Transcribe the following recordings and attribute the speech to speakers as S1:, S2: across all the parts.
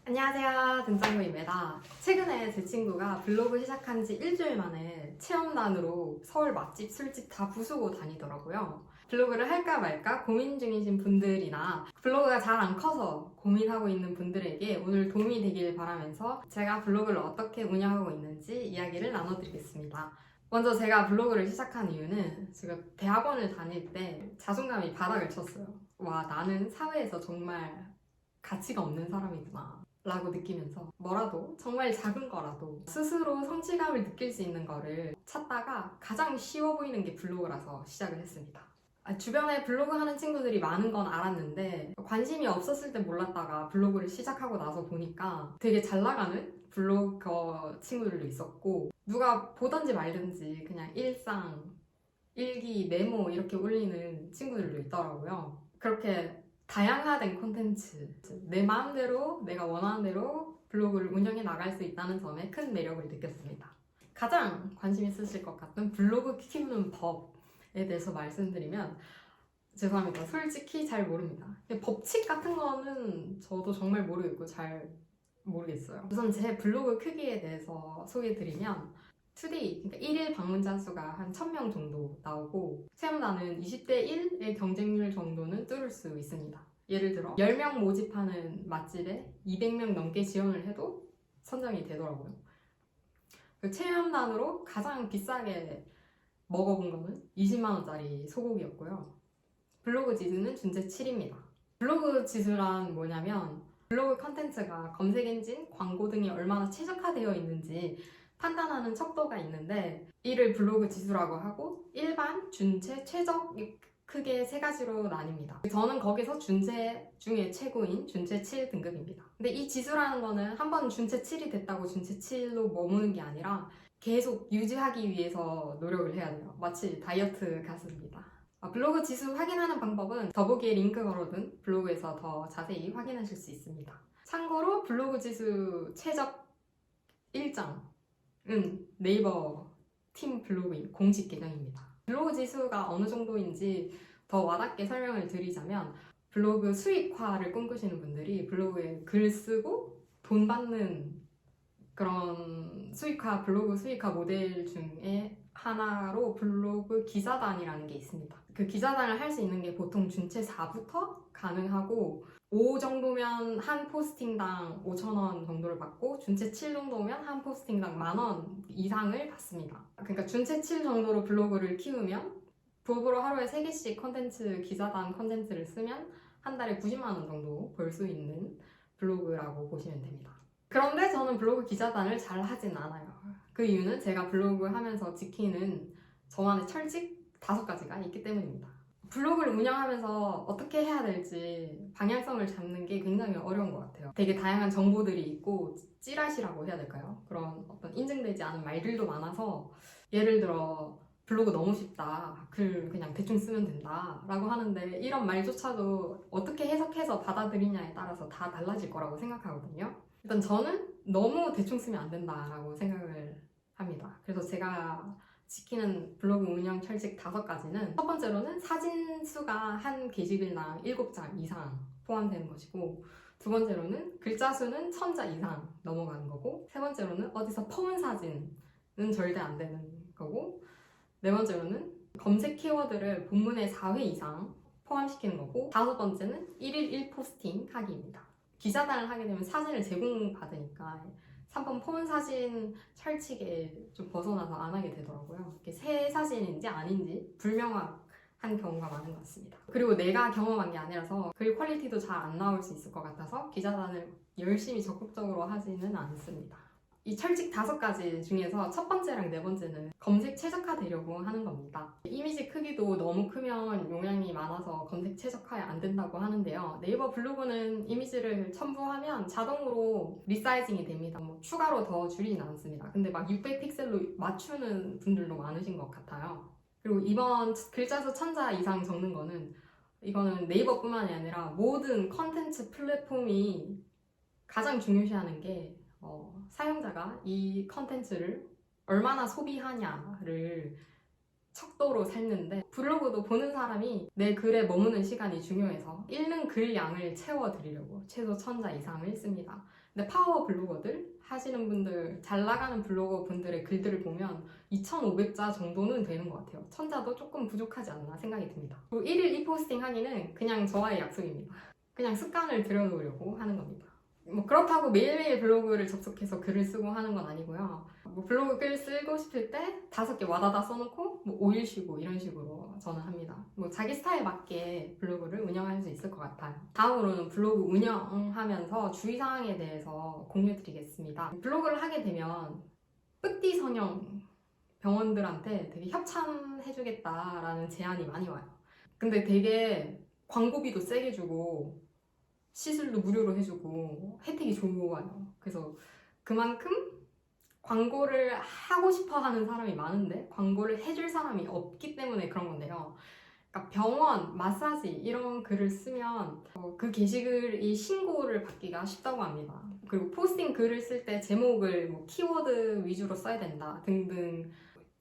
S1: 안녕하세요, 등장구입니다. 최근에 제 친구가 블로그 시작한 지 일주일 만에 체험단으로 서울 맛집, 술집 다 부수고 다니더라고요. 블로그를 할까 말까 고민 중이신 분들이나 블로그가 잘 안 커서 고민하고 있는 분들에게 오늘 도움이 되길 바라면서 제가 블로그를 어떻게 운영하고 있는지 이야기를 나눠드리겠습니다. 먼저 제가 블로그를 시작한 이유는 제가 대학원을 다닐 때 자존감이 바닥을 쳤어요. 와, 나는 사회에서 정말 가치가 없는 사람이구나 라고 느끼면서 뭐라도 정말 작은 거라도 스스로 성취감을 느낄 수 있는 거를 찾다가 가장 쉬워 보이는 게 블로그라서 시작을 했습니다. 주변에 블로그 하는 친구들이 많은 건 알았는데 관심이 없었을 때 몰랐다가 블로그를 시작하고 나서 보니까 되게 잘 나가는 블로거 친구들도 있었고 누가 보던지 말든지 그냥 일상, 일기, 메모 이렇게 올리는 친구들도 있더라고요. 그렇게 다양화된 콘텐츠, 내 마음대로 내가 원하는 대로 블로그를 운영해 나갈 수 있다는 점에 큰 매력을 느꼈습니다. 가장 관심 있으실 것 같은 블로그 키우는 법에 대해서 말씀드리면 죄송합니다. 솔직히 잘 모릅니다. 법칙 같은 거는 저도 정말 모르겠고 잘 모르겠어요. 우선 제 블로그 크기에 대해서 소개해드리면 투데이, 그러니까 1일 방문자 수가 한 1000명 정도 나오고 체험단은 20대 1의 경쟁률 정도는 뚫을 수 있습니다. 예를 들어 10명 모집하는 맛집에 200명 넘게 지원을 해도 선정이 되더라고요. 그 체험단으로 가장 비싸게 먹어본 거는 20만 원짜리 소고기였고요. 블로그 지수는 준체 7입니다. 블로그 지수란 뭐냐면 블로그 컨텐츠가 검색 엔진, 광고 등이 얼마나 최적화되어 있는지 판단하는 척도가 있는데 이를 블로그 지수라고 하고 일반, 준체, 최적 크게 세 가지로 나뉩니다. 저는 거기서 준체 중에 최고인 준체 7 등급입니다. 근데 이 지수라는 거는 한번 준체 7이 됐다고 준체 7로 머무는 게 아니라 계속 유지하기 위해서 노력을 해야 돼요. 마치 다이어트 가수입니다. 블로그 지수 확인하는 방법은 더보기에 링크 걸어둔 블로그에서 더 자세히 확인하실 수 있습니다. 참고로 블로그 지수 최적 1장 네이버 팀 블로그 공식 계정입니다. 블로그 지수가 어느 정도인지 더 와닿게 설명을 드리자면 블로그 수익화를 꿈꾸시는 분들이 블로그에 글 쓰고 돈 받는 그런 블로그 수익화 모델 중에 하나로 블로그 기사단이라는 게 있습니다. 그 기사단을 할 수 있는 게 보통 준체 4부터 가능하고 5 정도면 한 포스팅당 5,000원 정도를 받고 준체 7 정도면 한 포스팅당 10,000원 이상을 받습니다. 그러니까 준체 7 정도로 블로그를 키우면 부업으로 하루에 3개씩 기사단 컨텐츠를 쓰면 한 달에 90만 원 정도 벌 수 있는 블로그라고 보시면 됩니다. 그런데 저는 블로그 기자단을 잘 하진 않아요. 그 이유는 제가 블로그 하면서 지키는 저만의 철칙 5가지가 있기 때문입니다. 블로그를 운영하면서 어떻게 해야 될지 방향성을 잡는 게 굉장히 어려운 것 같아요. 되게 다양한 정보들이 있고 찌라시라고 해야 될까요? 그런 어떤 인증되지 않은 말들도 많아서 예를 들어 블로그 너무 쉽다, 글 그냥 대충 쓰면 된다 라고 하는데 이런 말조차도 어떻게 해석해서 받아들이냐에 따라서 다 달라질 거라고 생각하거든요. 일단 저는 너무 대충 쓰면 안 된다라고 생각을 합니다. 그래서 제가 지키는 블로그 운영 철칙 5가지는 첫 번째로는 사진 수가 한 게시글당 7장 이상 포함되는 것이고 두 번째로는 글자 수는 1000자 이상 넘어가는 거고 세 번째로는 어디서 퍼온 사진은 절대 안 되는 거고 네 번째로는 검색 키워드를 본문의 4회 이상 포함시키는 거고 다섯 번째는 1일 1포스팅 하기입니다. 기사단을 하게 되면 사진을 제공받으니까 3번 폰 사진 철칙에 좀 벗어나서 안 하게 되더라고요. 이게 새 사진인지 아닌지 불명확한 경우가 많은 것 같습니다. 그리고 내가 경험한 게 아니라서 글 퀄리티도 잘 안 나올 수 있을 것 같아서 기자단을 열심히 적극적으로 하지는 않습니다. 이 철칙 5가지 중에서 첫 번째랑 네 번째는 검색 최적화되려고 하는 겁니다. 이미지 크기도 너무 크면 용량이 많아서 검색 최적화에 안 된다고 하는데요. 네이버 블로그는 이미지를 첨부하면 자동으로 리사이징이 됩니다. 추가로 더 줄이진 않습니다. 근데 막 600픽셀로 맞추는 분들도 많으신 것 같아요. 그리고 이번 글자 수 1000자 이상 적는 거는 이거는 네이버뿐만이 아니라 모든 컨텐츠 플랫폼이 가장 중요시하는 게 사용자가 이 컨텐츠를 얼마나 소비하냐를 척도로 샜는데 블로그도 보는 사람이 내 글에 머무는 시간이 중요해서 읽는 글 양을 채워드리려고 최소 1000자 이상을 씁니다. 근데 파워 블로거들 하시는 분들, 잘 나가는 블로거 분들의 글들을 보면 2,500자 정도는 되는 것 같아요. 1,000자도 조금 부족하지 않나 생각이 듭니다. 그리고 1일 2포스팅 하기는 그냥 저와의 약속입니다. 그냥 습관을 들여놓으려고 하는 겁니다. 뭐 그렇다고 매일매일 블로그를 접속해서 글을 쓰고 하는 건 아니고요. 뭐 블로그 글 쓰고 싶을 때 5개 와다다 써놓고 뭐 5일 쉬고 이런 식으로 저는 합니다. 뭐 자기 스타일에 맞게 블로그를 운영할 수 있을 것 같아요. 다음으로는 블로그 운영하면서 주의사항에 대해서 공유드리겠습니다. 블로그를 하게 되면 뿌띠 성형 병원들한테 되게 협찬해주겠다라는 제안이 많이 와요. 근데 되게 광고비도 세게 주고 시술도 무료로 해주고 혜택이 좋아요. 그래서 그만큼 광고를 하고 싶어 하는 사람이 많은데 광고를 해줄 사람이 없기 때문에 그런 건데요. 그러니까 병원, 마사지 이런 글을 쓰면 그 게시글이 신고를 받기가 쉽다고 합니다. 그리고 포스팅 글을 쓸 때 제목을 뭐 키워드 위주로 써야 된다 등등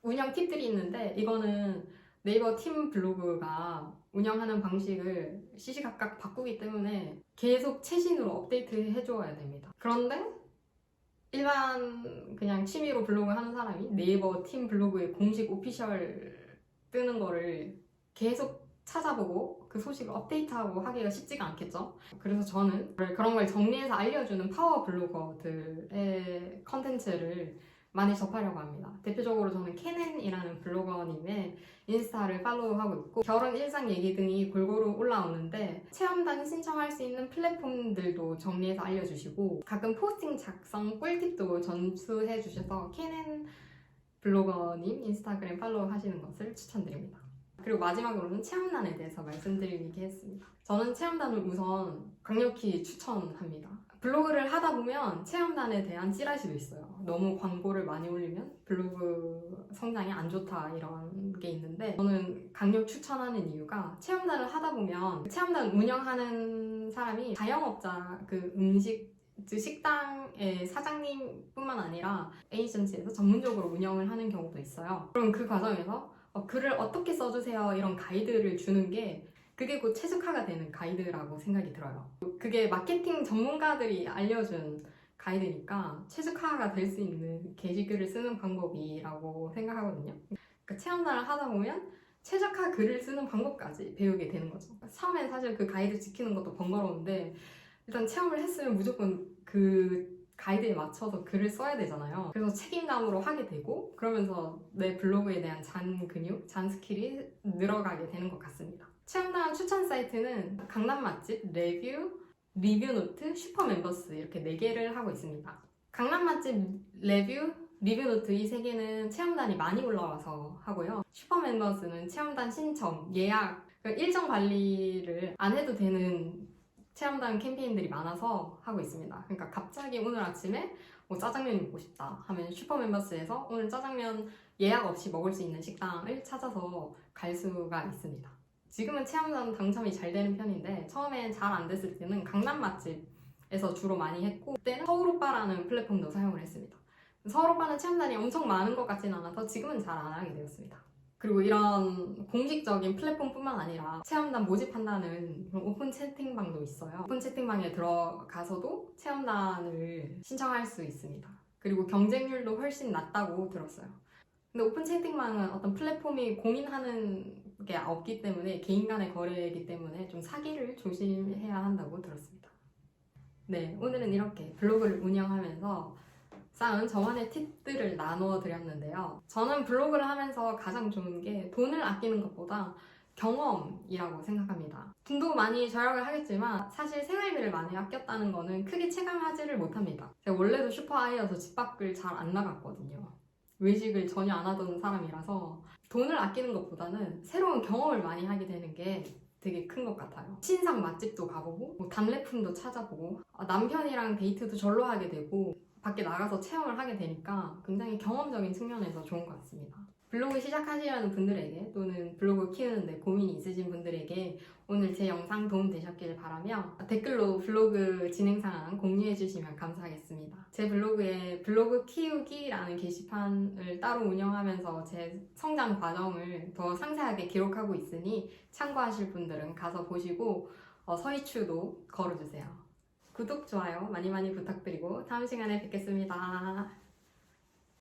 S1: 운영 팁들이 있는데 이거는 네이버 팀 블로그가 운영하는 방식을 시시각각 바꾸기 때문에 계속 최신으로 업데이트 해줘야 됩니다. 그런데 일반 그냥 취미로 블로그 하는 사람이 네이버 팀 블로그의 공식 오피셜 뜨는 거를 계속 찾아보고 그 소식을 업데이트하고 하기가 쉽지가 않겠죠. 그래서 저는 그런 걸 정리해서 알려주는 파워 블로거들의 컨텐츠를 많이 접하려고 합니다. 대표적으로 저는 캐넨이라는 블로거님의 인스타를 팔로우하고 있고 결혼 일상 얘기 등이 골고루 올라오는데 체험단 신청할 수 있는 플랫폼들도 정리해서 알려주시고 가끔 포스팅 작성 꿀팁도 전수해 주셔서 캐넨 블로거님 인스타그램 팔로우 하시는 것을 추천드립니다. 그리고 마지막으로는 체험단에 대해서 말씀드리겠습니다. 저는 체험단을 우선 강력히 추천합니다. 블로그를 하다 보면 체험단에 대한 찌라시도 있어요. 너무 광고를 많이 올리면 블로그 성장이 안 좋다 이런 게 있는데 저는 강력 추천하는 이유가 체험단을 하다 보면 체험단 운영하는 사람이 자영업자 그 음식 식당의 사장님뿐만 아니라 에이전시에서 전문적으로 운영을 하는 경우도 있어요. 그럼 그 과정에서 글을 어떻게 써주세요 이런 가이드를 주는 게 그게 곧 최적화가 되는 가이드라고 생각이 들어요. 그게 마케팅 전문가들이 알려준 가이드니까 최적화가 될 수 있는 게시글을 쓰는 방법이라고 생각하거든요. 그러니까 체험단을 하다 보면 최적화 글을 쓰는 방법까지 배우게 되는 거죠. 처음엔 사실 그 가이드 지키는 것도 번거로운데 일단 체험을 했으면 무조건 그 가이드에 맞춰서 글을 써야 되잖아요. 그래서 책임감으로 하게 되고 그러면서 내 블로그에 대한 잔 근육, 잔 스킬이 늘어가게 되는 것 같습니다. 체험단 추천 사이트는 강남 맛집, 레뷰, 리뷰노트, 슈퍼멤버스 이렇게 4개를 하고 있습니다. 강남 맛집, 레뷰, 리뷰노트 이 3개는 체험단이 많이 올라와서 하고요. 슈퍼멤버스는 체험단 신청, 예약, 일정 관리를 안 해도 되는 체험단 캠페인들이 많아서 하고 있습니다. 그러니까 갑자기 오늘 아침에 뭐 짜장면이 먹고 싶다 하면 슈퍼멤버스에서 오늘 짜장면 예약 없이 먹을 수 있는 식당을 찾아서 갈 수가 있습니다. 지금은 체험단 당첨이 잘 되는 편인데 처음엔 잘 안 됐을 때는 강남 맛집에서 주로 많이 했고 그때는 서울오빠라는 플랫폼도 사용을 했습니다. 서울오빠는 체험단이 엄청 많은 것 같지는 않아서 지금은 잘 안 하게 되었습니다. 그리고 이런 공식적인 플랫폼뿐만 아니라 체험단 모집한다는 오픈 채팅방도 있어요. 오픈 채팅방에 들어가서도 체험단을 신청할 수 있습니다. 그리고 경쟁률도 훨씬 낮다고 들었어요. 근데 오픈 채팅방은 어떤 플랫폼이 공인하는 게 없기 때문에 개인 간의 거래이기 때문에 좀 사기를 조심해야 한다고 들었습니다. 네, 오늘은 이렇게 블로그를 운영하면서 쌓은 저만의 팁들을 나누어 드렸는데요. 저는 블로그를 하면서 가장 좋은 게 돈을 아끼는 것보다 경험이라고 생각합니다. 돈도 많이 절약을 하겠지만 사실 생활비를 많이 아꼈다는 거는 크게 체감하지를 못합니다. 제가 원래도 슈퍼아이여서 집 밖을 잘 안 나갔거든요. 외식을 전혀 안 하던 사람이라서 돈을 아끼는 것보다는 새로운 경험을 많이 하게 되는 게 되게 큰 것 같아요. 신상 맛집도 가보고 뭐 답례품도 찾아보고 남편이랑 데이트도 절로 하게 되고 밖에 나가서 체험을 하게 되니까 굉장히 경험적인 측면에서 좋은 것 같습니다. 블로그 시작하시려는 분들에게 또는 블로그 키우는데 고민이 있으신 분들에게 오늘 제 영상 도움 되셨길 바라며 댓글로 블로그 진행 상황 공유해 주시면 감사하겠습니다. 제 블로그에 블로그 키우기라는 게시판을 따로 운영하면서 제 성장 과정을 더 상세하게 기록하고 있으니 참고하실 분들은 가서 보시고 서이추도 걸어주세요. 구독, 좋아요 많이 많이 부탁드리고 다음 시간에 뵙겠습니다.